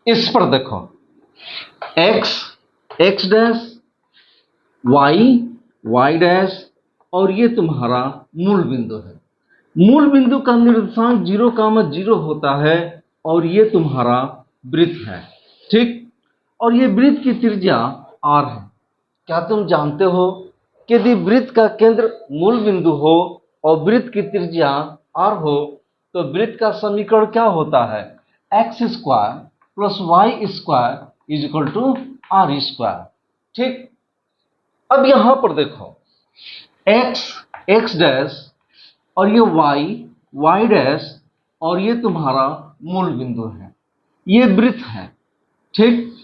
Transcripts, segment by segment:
इस पर देखो, x x dash, y dash, और ये तुम्हारा मूल बिंदु है। मूल बिंदु का निर्देशांक 0, 0 होता है और ये तुम्हारा वृत्त है, ठीक। और ये वृत्त की त्रिज्या r है। क्या तुम जानते हो कि यदि वृत्त का केंद्र मूल बिंदु हो और वृत्त की त्रिज्या r हो तो वृत्त का समीकरण क्या होता है? x square plus y square is equal to r square, ठीक। अब यहां पर देखो, x डैश और ये y डैश और ये तुम्हारा मूल बिंदु है, ये वृत्त है, ठीक।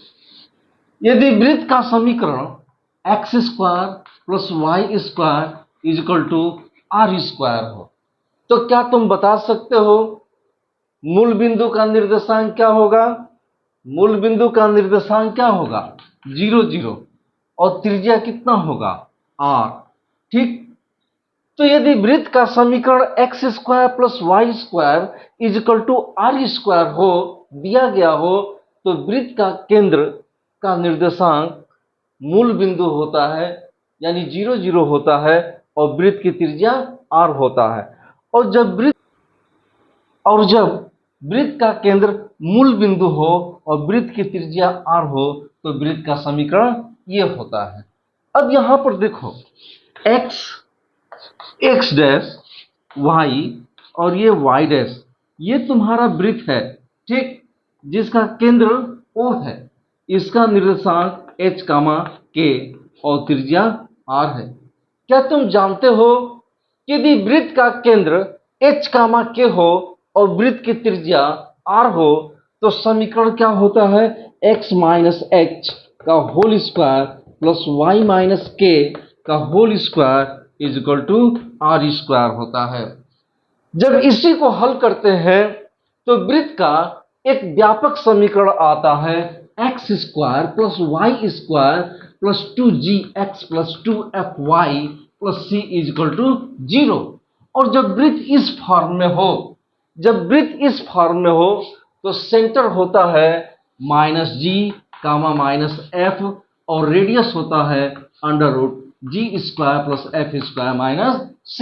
यदि वृत्त का समीकरण x square plus y square is equal to r square हो तो क्या तुम बता सकते हो मूल बिंदु का निर्देशांक क्या होगा? मूल बिंदु का निर्देशांक क्या होगा? 0, 0, और त्रिज्या कितना होगा? r, ठीक। तो यदि वृत्त का समीकरण x square plus y square is equal to r square हो दिया गया हो तो वृत्त का केंद्र का निर्देशांक मूल बिंदु होता है, यानी 0, 0 होता है और वृत्त की त्रिज्या r होता है। और जब वृत्त का केंद्र मूल बिंदु हो और वृत्त की त्रिज्या r हो तो वृत्त का समीकरण ये होता है। अब यहां पर देखो, x डैश, y और ये y डैश, ये तुम्हारा वृत्त है, ठीक, जिसका केंद्र O है। इसका निर्देशांक h, k और त्रिज्या r है। क्या तुम जानते हो कि यदि वृत्त का केंद्र h, k हो और वृत्त की त्रिज्या r हो तो समीकरण क्या होता है? x माइनस h का whole square plus y minus k का whole square is equal to r square होता है। जब इसी को हल करते हैं तो वृत्त का एक व्यापक समीकरण आता है x square plus y square plus 2gx plus 2fy plus c is equal to 0। और जब वृत्त इस फॉर्म में हो तो सेंटर होता है माइनस g, माइनस f और रेडियस होता है under root g square plus f square minus c।